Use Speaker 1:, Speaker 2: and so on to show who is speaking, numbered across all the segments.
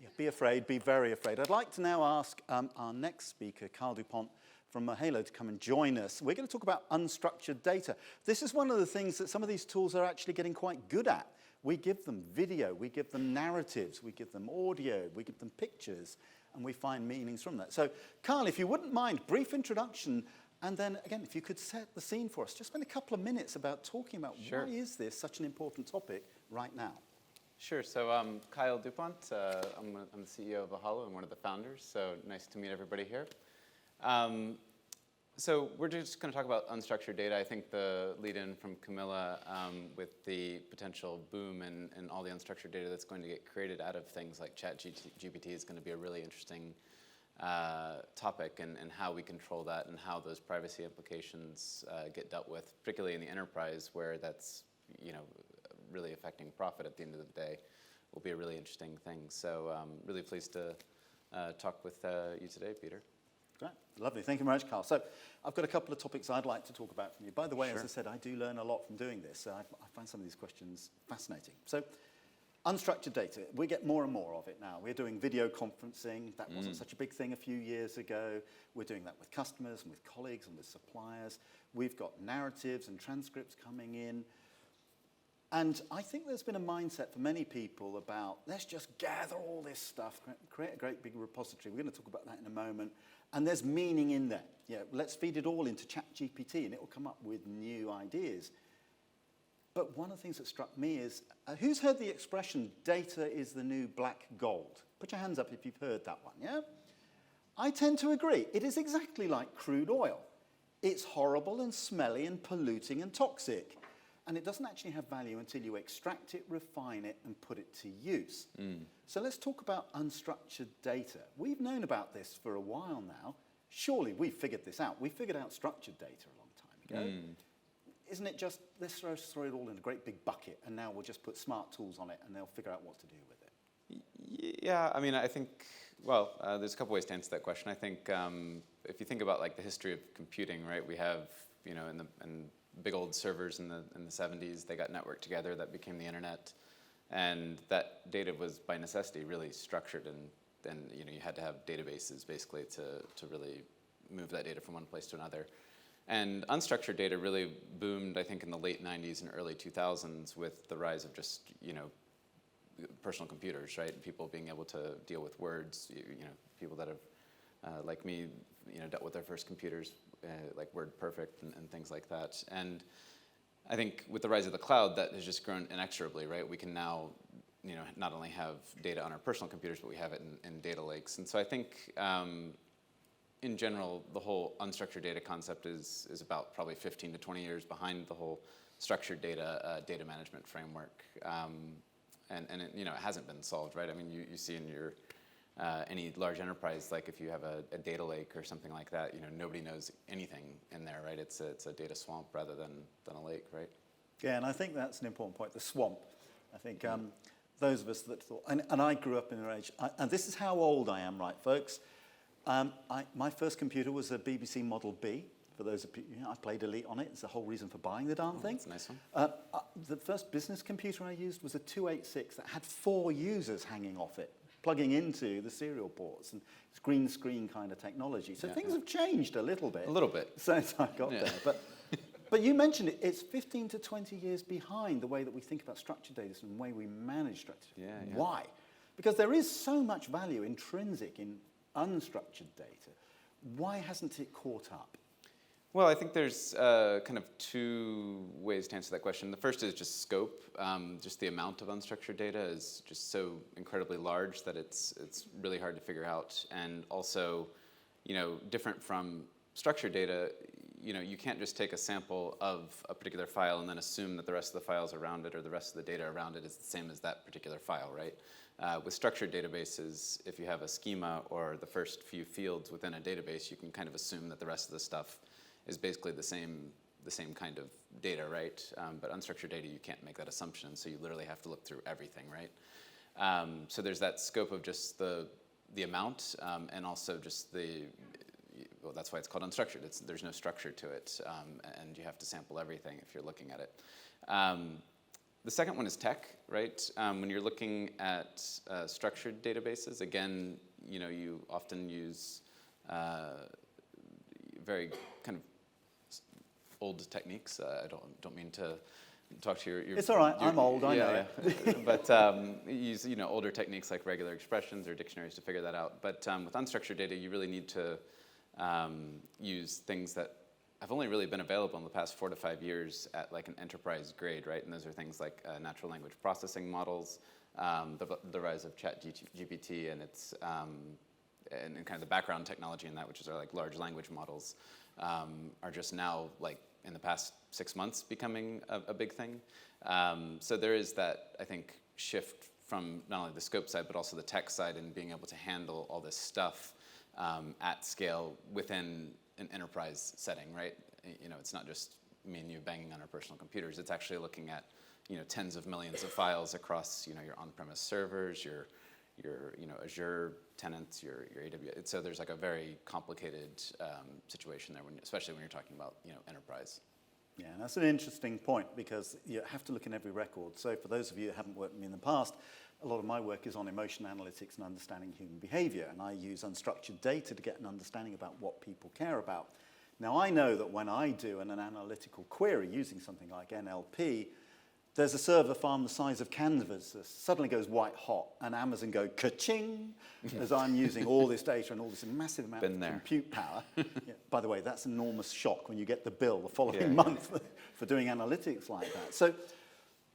Speaker 1: Yeah, be afraid, be very afraid. I'd like to now ask our next speaker, Dupont from Ohalo, to come and join us. We're going to talk about unstructured data. This is one of the things that some of these tools are actually getting quite good at. We give them video, we give them narratives, we give them audio, we give them pictures, and we find meanings from that. So, Carl, if you wouldn't mind, brief introduction, and then, again, if you could set the scene for us. Just spend a couple of minutes about talking about why is this such an important topic right now?
Speaker 2: Sure. So I'm Kyle Dupont. I'm the CEO of Ohalo. I'm one of the founders. So nice to meet everybody here. So we're just going to talk about unstructured data. I think the lead-in from Camilla with the potential boom and all the unstructured data that's going to get created out of things like ChatGPT is going to be a really interesting topic, and how we control that and how those privacy implications get dealt with, particularly in the enterprise where that's, really affecting profit at the end of the day, will be a really interesting thing. So really pleased to talk with you today, Peter.
Speaker 1: Great. Lovely. Thank you very much, Carl. So I've got a couple of topics I'd like to talk about from you. By the way, as I said, I do learn a lot from doing this. So I find some of these questions fascinating. So unstructured data, we get more and more of it now. We're doing video conferencing. That wasn't such a big thing a few years ago. We're doing that with customers and with colleagues and with suppliers. We've got narratives and transcripts coming in. And I think there's been a mindset for many people about, let's just gather all this stuff, create a great big repository. We're going to talk about that in a moment. And there's meaning in there. Let's feed it all into ChatGPT and it will come up with new ideas. But one of the things that struck me is, who's heard the expression, data is the new black gold? Put your hands up if you've heard that one, yeah? I tend to agree. It is exactly like crude oil. It's horrible and smelly and polluting and toxic. And it doesn't actually have value until you extract it, refine it, and put it to use. So let's talk about unstructured data. We've known about this for a while now. Surely we've figured this out. We figured out structured data a long time ago. Isn't it just, let's throw it all in a great big bucket, and now we'll just put smart tools on it, and they'll figure out what to do with it?
Speaker 2: Yeah, I mean, I think, there's a couple ways to answer that question. I think if you think about like the history of computing, right, we have, in big old servers in the 70s, they got networked together, that became the internet, and that data was by necessity really structured, and you had to have databases basically to really move that data from one place to another. And unstructured data really boomed, I think, in the late 90s and early 2000s with the rise of just personal computers, right? And people being able to deal with words, people that have like me, dealt with their first computers, like WordPerfect and things like that. And I think with the rise of the cloud, that has just grown inexorably, right? We can now, not only have data on our personal computers, but we have it in data lakes. And so I think, in general, the whole unstructured data concept is about probably 15 to 20 years behind the whole structured data data management framework. And it, it hasn't been solved, right? I mean, you see in your any large enterprise, like if you have a data lake or something like that, nobody knows anything in there, right? It's a data swamp rather than a lake, right?
Speaker 1: Yeah, and I think that's an important point, the swamp. I think those of us that thought, and I grew up in an age, and this is how old I am, right, folks? My first computer was a BBC Model B. For those of you, I played Elite on it. It's the whole reason for buying the darn thing.
Speaker 2: That's a nice one.
Speaker 1: The first business computer I used was a 286 that had 4 users hanging off it, plugging into the serial ports, and it's green screen kind of technology. So things have changed a little bit.
Speaker 2: A little bit.
Speaker 1: Since I got there. But you mentioned it, it's 15 to 20 years behind the way that we think about structured data and the way we manage structured data.
Speaker 2: Yeah.
Speaker 1: Why? Because there is so much value intrinsic in unstructured data. Why hasn't it caught up?
Speaker 2: Well, I think there's kind of 2 ways to answer that question. The first is just scope. Just the amount of unstructured data is just so incredibly large that it's really hard to figure out. And also, different from structured data, you can't just take a sample of a particular file and then assume that the rest of the files around it or the rest of the data around it is the same as that particular file, right? With structured databases, if you have a schema or the first few fields within a database, you can kind of assume that the rest of the stuff is basically the same kind of data, right? But unstructured data, you can't make that assumption, so you literally have to look through everything, right? So there's that scope of just the amount, and also just well, that's why it's called unstructured. There's no structure to it, and you have to sample everything if you're looking at it. The second one is tech, right? When you're looking at structured databases, again, you often use very kind of old techniques. I don't mean to talk to your
Speaker 1: it's all right. I'm old. I know.
Speaker 2: Yeah. But use older techniques like regular expressions or dictionaries to figure that out. But with unstructured data, you really need to use things that have only really been available in the past 4 to 5 years at like an enterprise grade, right? And those are things like natural language processing models, the rise of ChatGPT, and its and kind of the background technology in that, which is our like large language models, are just now like in the past 6 months becoming a big thing. So there is that, I think, shift from not only the scope side but also the tech side and being able to handle all this stuff at scale within an enterprise setting, right? It's not just me and you banging on our personal computers. It's actually looking at tens of millions of files across your on-premise servers, your Azure tenants, your AWS. So there's like a very complicated situation there, especially when you're talking about enterprise.
Speaker 1: Yeah, and that's an interesting point because you have to look in every record. So for those of you who haven't worked with me in the past, a lot of my work is on emotion analytics and understanding human behavior, and I use unstructured data to get an understanding about what people care about. Now, I know that when I do an analytical query using something like NLP, there's a server farm the size of Canvas that suddenly goes white hot, and Amazon go ka-ching as I'm using all this data and all this massive amount of compute power. Yeah, by the way, that's an enormous shock when you get the bill the following month for doing analytics like that. So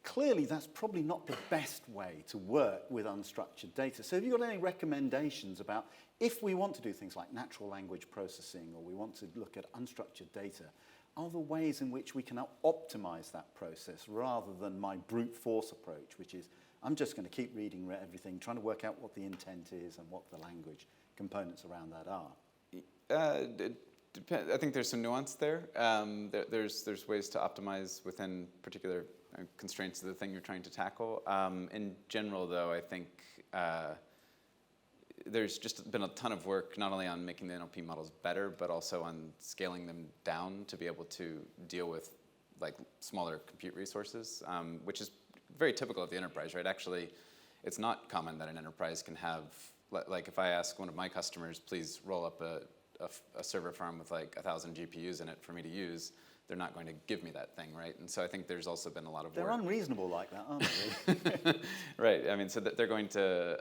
Speaker 1: clearly, that's probably not the best way to work with unstructured data. So have you got any recommendations about if we want to do things like natural language processing or we want to look at unstructured data, are there ways in which we can optimize that process rather than my brute force approach, which is I'm just going to keep reading everything, trying to work out what the intent is and what the language components around that are?
Speaker 2: I think there's some nuance there. There's ways to optimize within particular constraints of the thing you're trying to tackle. In general, though, I think there's just been a ton of work not only on making the NLP models better, but also on scaling them down to be able to deal with like smaller compute resources, which is very typical of the enterprise, right? Actually, it's not common that an enterprise can have, like if I ask one of my customers, please roll up a server farm with like 1,000 GPUs in it for me to use, they're not going to give me that thing, right? And so I think there's also been a lot of work.
Speaker 1: They're unreasonable like that, aren't they?
Speaker 2: Right. I mean, so they're going to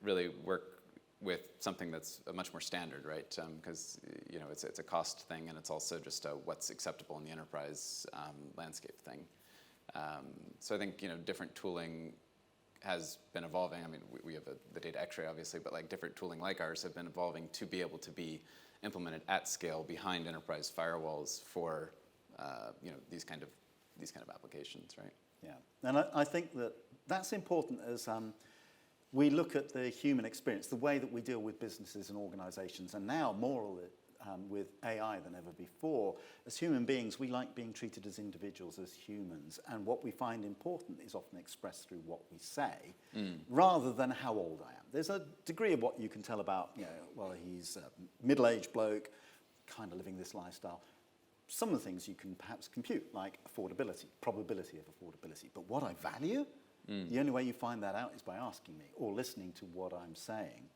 Speaker 2: really work with something that's much more standard, right? Because it's a cost thing, and it's also just a what's acceptable in the enterprise landscape thing. So I think different tooling has been evolving. I mean, we have the data X-ray, obviously, but like different tooling like ours have been evolving to be able to be implemented at scale behind enterprise firewalls for these kind of applications, right?
Speaker 1: Yeah, and I think that's important as we look at the human experience, the way that we deal with businesses and organizations, and now more with AI than ever before. As human beings, we like being treated as individuals, as humans, and what we find important is often expressed through what we say, rather than how old I am. There's a degree of what you can tell about, well, he's a middle-aged bloke, kind of living this lifestyle. Some of the things you can perhaps compute, like affordability, probability of affordability. But what I value, the only way you find that out is by asking me or listening to what I'm saying.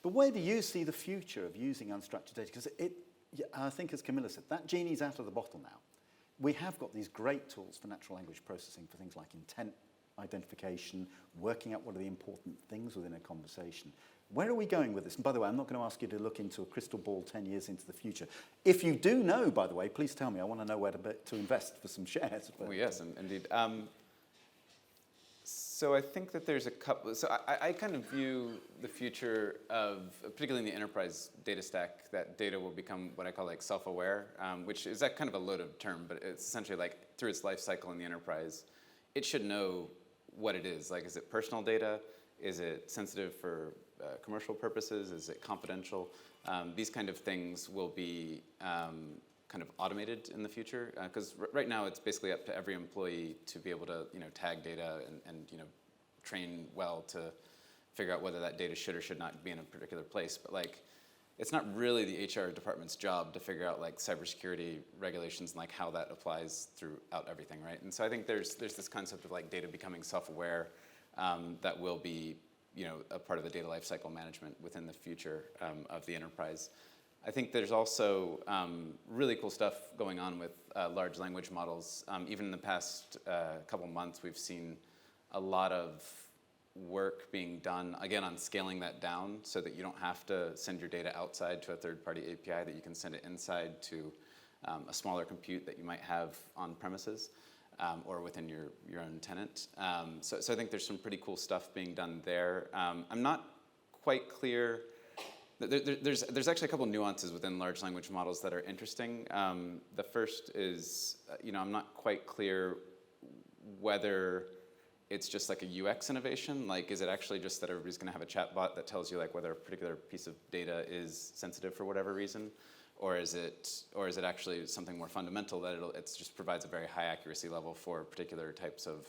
Speaker 1: But where do you see the future of using unstructured data? Because I think, as Camilla said, that genie's out of the bottle now. We have got these great tools for natural language processing for things like intent identification, working out what are the important things within a conversation. Where are we going with this? And by the way, I'm not going to ask you to look into a crystal ball 10 years into the future. If you do know, by the way, please tell me. I want to know where to invest for some shares.
Speaker 2: Well, yes, indeed. So I think that there's a couple. So I kind of view the future of, particularly in the enterprise data stack, that data will become what I call like self-aware, which is that kind of a loaded term, but it's essentially like through its life cycle in the enterprise, it should know what it is. Like, is it personal data? Is it sensitive for commercial purposes? Is it confidential? These kind of things will be kind of automated in the future, because right now it's basically up to every employee to be able to tag data and train well to figure out whether that data should or should not be in a particular place. But like it's not really the HR department's job to figure out like cybersecurity regulations and like how that applies throughout everything, right? And so I think there's this concept of like data becoming self-aware that will be, you know, a part of the data lifecycle management within the future of the enterprise. I think there's also really cool stuff going on with large language models. Even in the past couple months, we've seen a lot of work being done, again, on scaling that down so that you don't have to send your data outside to a third-party API, that you can send it inside to a smaller compute that you might have on premises or within your own tenant. So I think there's some pretty cool stuff being done there. I'm not quite clear. There's actually a couple nuances within large language models that are interesting. The first is, you know, I'm not quite clear whether it's just like a UX innovation. Like, is it actually just that everybody's going to have a chatbot that tells you like whether a particular piece of data is sensitive for whatever reason, or is it actually something more fundamental that it just provides a very high accuracy level for particular types of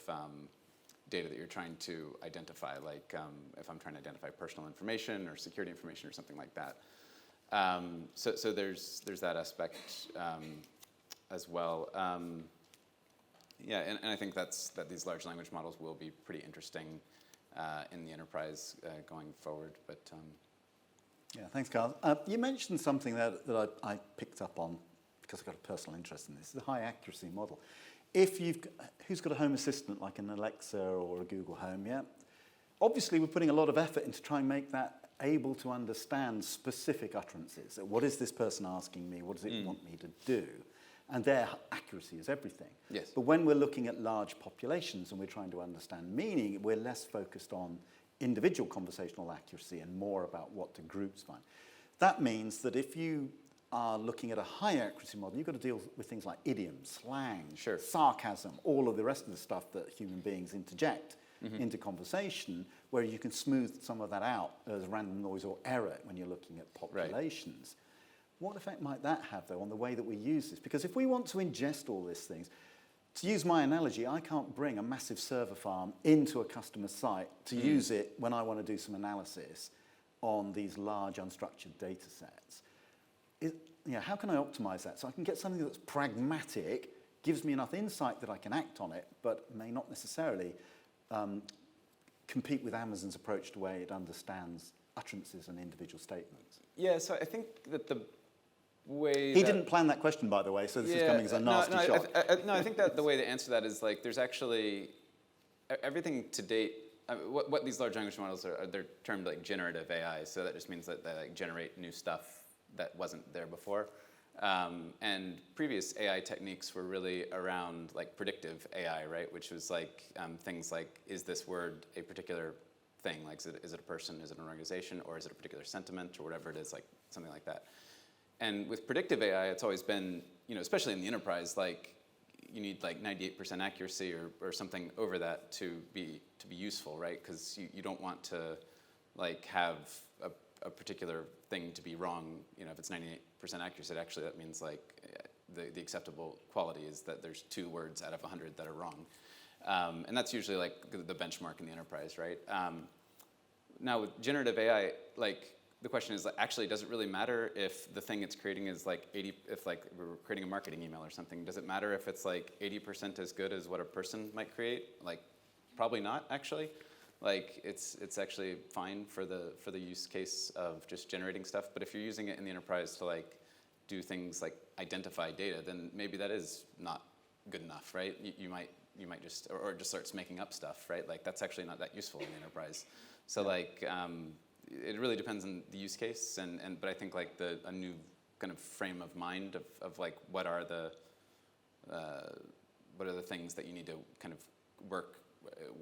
Speaker 2: data that you're trying to identify, like if I'm trying to identify personal information or security information or something like that. So there's that aspect as well. Yeah, and I think that these large language models will be pretty interesting in the enterprise going forward. But
Speaker 1: yeah, thanks, Carl. You mentioned something that I picked up on because I've got a personal interest in this, the high accuracy model. Who's got a home assistant like an Alexa or a Google Home, yeah? Obviously, we're putting a lot of effort into trying to make that able to understand specific utterances. So what is this person asking me? What does it want me to do? And their accuracy is everything.
Speaker 2: Yes.
Speaker 1: But when we're looking at large populations and we're trying to understand meaning, we're less focused on individual conversational accuracy and more about what do groups find. That means that if you are looking at a high accuracy model, you've got to deal with things like idioms, slang,
Speaker 2: sure,
Speaker 1: sarcasm, all of the rest of the stuff that human beings interject into conversation, where you can smooth some of that out as random noise or error when you're looking at populations. Right. What effect might that have, though, on the way that we use this? Because if we want to ingest all these things, to use my analogy, I can't bring a massive server farm into a customer site to use it when I want to do some analysis on these large unstructured data sets. How can I optimize that? So I can get something that's pragmatic, gives me enough insight that I can act on it, but may not necessarily compete with Amazon's approach to the way it understands utterances and individual statements.
Speaker 2: Yeah, so I think that the way
Speaker 1: he didn't plan that question, by the way, so this is coming as a nasty shock.
Speaker 2: I think that the way to answer that is like there's actually everything to date. What these large language models are, they're termed like generative AI, so that just means that they like generate new stuff that wasn't there before. And previous AI techniques were really around like predictive AI, right? Which was like things like, is this word a particular thing? Like, is it a person, is it an organization, or is it a particular sentiment, or whatever it is, like something like that. And with predictive AI, it's always been, you know, especially in the enterprise, like you need like 98% accuracy or something over that to be useful, right? Because you don't want to like have a particular thing to be wrong. You know, if it's 98% accuracy, actually that means like the acceptable quality is that there's 2 words out of 100 that are wrong. And that's usually like the benchmark in the enterprise, right? Now with generative AI, like the question is, actually, does it really matter if the thing it's creating is like if like we're creating a marketing email or something, does it matter if it's like 80% as good as what a person might create? Like, probably not, actually. Like, it's actually fine for the use case of just generating stuff. But if you're using it in the enterprise to like do things like identify data, then maybe that is not good enough, right? You might just, or just starts making up stuff, right? Like, that's actually not that useful in the enterprise. So like, it really depends on the use case, but I think like a new kind of frame of mind of like what are the things that you need to kind of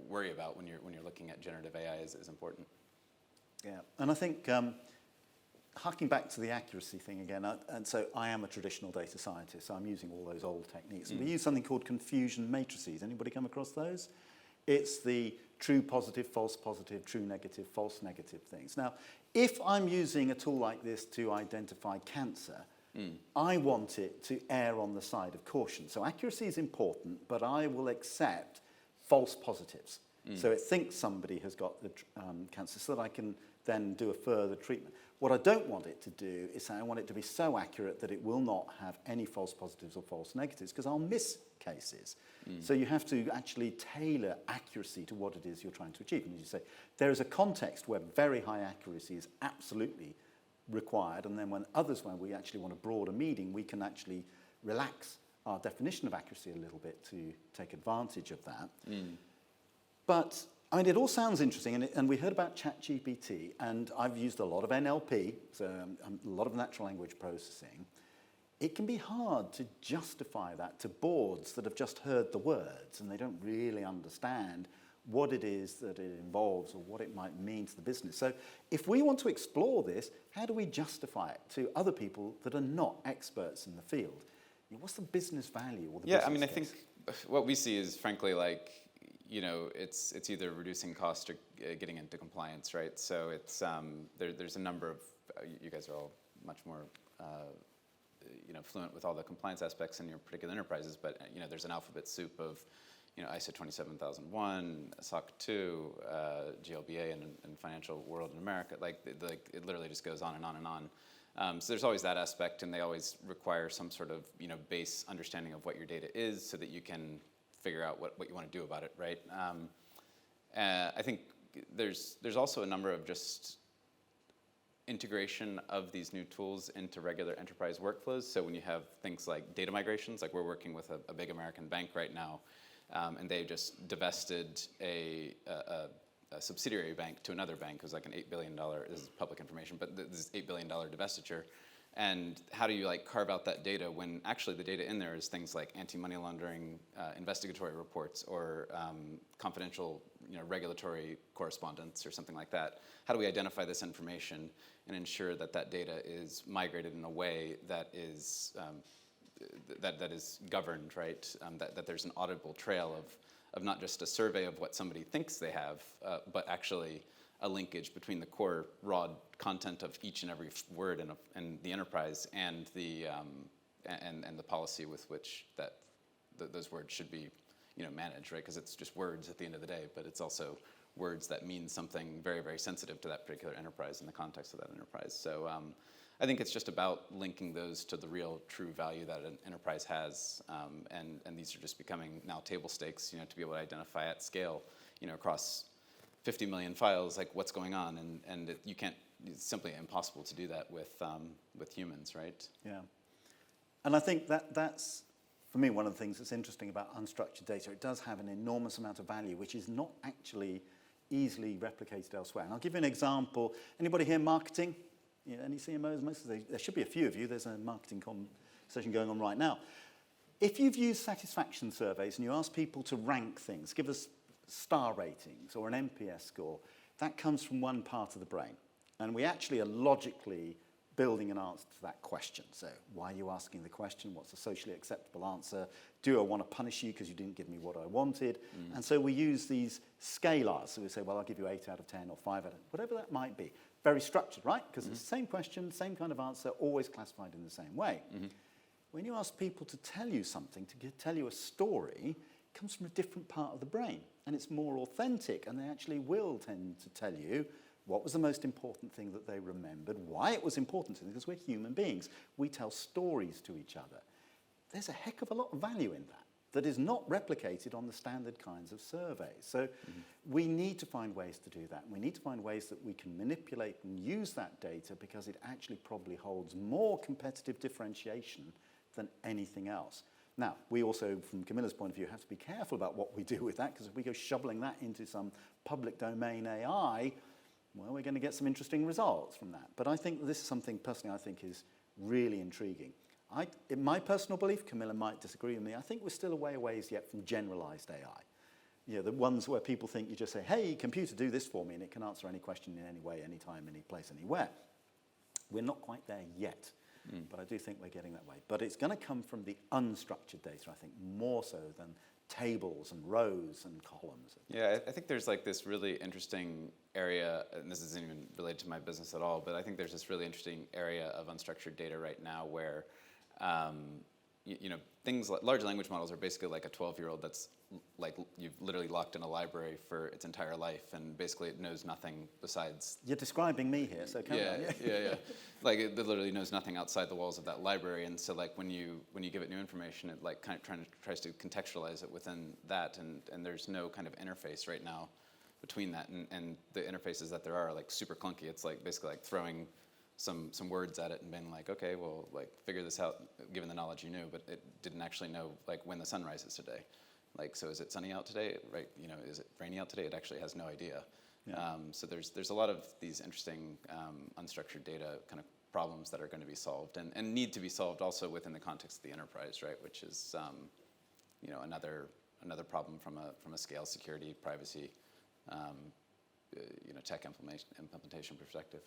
Speaker 2: worry about when you're looking at generative AI is important.
Speaker 1: Yeah, and I think harking back to the accuracy thing again, and so I am a traditional data scientist, so I'm using all those old techniques. And we use something called confusion matrices. Anybody come across those? It's the true positive, true negative, false negative things. Now, if I'm using a tool like this to identify cancer, I want it to err on the side of caution. So accuracy is important, but I will accept false positives. So it thinks somebody has got the cancer so that I can then do a further treatment. What I don't want it to do is say I want it to be so accurate that it will not have any false positives or false negatives, because I'll miss cases. So you have to actually tailor accuracy to what it is you're trying to achieve. And as you say, there is a context where very high accuracy is absolutely required, and then when we actually want a broader meaning, we can actually relax our definition of accuracy a little bit to take advantage of that. But I mean, it all sounds interesting, and we heard about ChatGPT, and I've used a lot of NLP, so a lot of natural language processing. It can be hard to justify that to boards that have just heard the words and they don't really understand what it is that it involves or what it might mean to the business. So if we want to explore this, how do we justify it to other people that are not experts in the field? What's the business value or the business
Speaker 2: I mean, I
Speaker 1: case?
Speaker 2: think what we see is, frankly, like, it's either reducing cost or getting into compliance, right? So it's there's a number of you guys are all much more fluent with all the compliance aspects in your particular enterprises, but there's an alphabet soup of ISO 27001, SOC 2, GLBA, and financial world in America. Like it literally just goes on and on and on. So there's always that aspect, and they always require some sort of base understanding of what your data is, so that you can figure out what you want to do about it, right? I think there's also a number of just integration of these new tools into regular enterprise workflows. So when you have things like data migrations, like we're working with a big American bank right now, and they just divested a subsidiary bank to another bank. It was like an $8 billion, this is public information, but this $8 billion divestiture. And how do you carve out that data when actually the data in there is things like anti-money laundering, investigatory reports, or confidential regulatory correspondence or something like that? How do we identify this information and ensure that that data is migrated in a way that is that is governed, right? That there's an auditable trail of not just a survey of what somebody thinks they have, but actually a linkage between the core raw content of each and every word in the enterprise and the policy with which those words should be managed, right? Because it's just words at the end of the day, but it's also words that mean something very, very sensitive to that particular enterprise in the context of that enterprise. So I think it's just about linking those to the real true value that an enterprise has, and these are just becoming now table stakes, to be able to identify at scale, across 50 million files, like what's going on, and you can't. It's simply impossible to do that with humans, right?
Speaker 1: Yeah, and I think that's for me one of the things that's interesting about unstructured data. It does have an enormous amount of value, which is not actually easily replicated elsewhere. And I'll give you an example. Anybody here marketing? Any CMOs? There should be a few of you. There's a marketing conversation going on right now. If you've used satisfaction surveys and you ask people to rank things, give us star ratings or an NPS score, that comes from one part of the brain. And we actually are logically building an answer to that question. So why are you asking the question? What's a socially acceptable answer? Do I want to punish you because you didn't give me what I wanted? And so we use these scalars. So we say, well, I'll give you 8 out of 10 or 5 out of 10, whatever that might be. Very structured, right? Because it's the same question, same kind of answer, always classified in the same way. When you ask people to tell you something, to tell you a story, it comes from a different part of the brain. And it's more authentic, and they actually will tend to tell you what was the most important thing that they remembered, why it was important to them, because we're human beings. We tell stories to each other. There's a heck of a lot of value in that is not replicated on the standard kinds of surveys. So we need to find ways to do that. We need to find ways that we can manipulate and use that data, because it actually probably holds more competitive differentiation than anything else. Now, we also, from Camilla's point of view, have to be careful about what we do with that, because if we go shoveling that into some public domain AI, well, we're going to get some interesting results from that. But I think this is something, personally, I think is really intriguing. In my personal belief, Camilla might disagree with me, I think we're still a ways yet from generalized AI. The ones where people think you just say, hey, computer, do this for me, and it can answer any question in any way, anytime, any place, anywhere. We're not quite there yet. But I do think we're getting that way. But it's going to come from the unstructured data, I think, more so than tables and rows and columns.
Speaker 2: Yeah, I think there's this really interesting area, and this isn't even related to my business at all, but I think there's this really interesting area of unstructured data right now where you know, things like large language models are basically like a 12-year-old that's like you've literally locked in a library for its entire life, and basically it knows nothing besides.
Speaker 1: You're describing me here, so come on.
Speaker 2: Yeah. Like it literally knows nothing outside the walls of that library, and so like when you give it new information, it like kind of tries to contextualize it within that, and there's no kind of interface right now between that, and the interfaces that there are like super clunky. It's like basically like throwing some words at it and being like, okay, well, like figure this out given the knowledge you knew, but it didn't actually know like when the sun rises today. Like, so is it sunny out today? Right, you know, is it rainy out today? It actually has no idea.
Speaker 1: Yeah.
Speaker 2: So there's a lot of these interesting unstructured data kind of problems that are going to be solved and need to be solved also within the context of the enterprise, right? Which is, you know, another problem from a scale, security, privacy, you know, tech implementation perspective.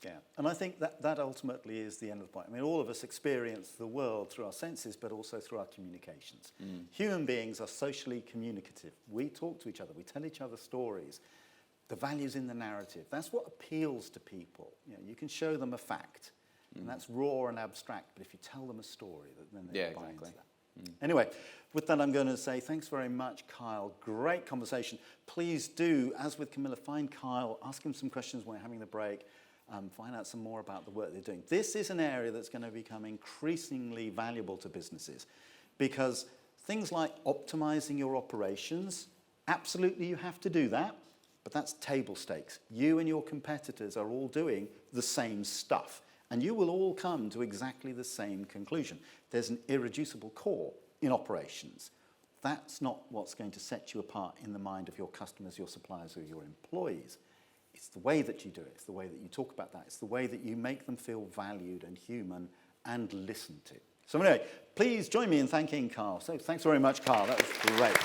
Speaker 1: Yeah, and I think that ultimately is the end of the point. I mean, all of us experience the world through our senses, but also through our communications. Human beings are socially communicative. We talk to each other. We tell each other stories. The value's in the narrative. That's what appeals to people. You know, you can show them a fact, and that's raw and abstract, but if you tell them a story, then they buy into that. Anyway, with that, I'm going to say thanks very much, Kyle. Great conversation. Please do, as with Camilla, find Kyle, ask him some questions when we're having the break. Find out some more about the work they're doing. This is an area that's going to become increasingly valuable to businesses because things like optimizing your operations, absolutely you have to do that, but that's table stakes. You and your competitors are all doing the same stuff, and you will all come to exactly the same conclusion. There's an irreducible core in operations. That's not what's going to set you apart in the mind of your customers, your suppliers, or your employees. It's the way that you do it. It's the way that you talk about that. It's the way that you make them feel valued and human and listened to. So anyway, please join me in thanking Carl. So thanks very much, Carl. That was great.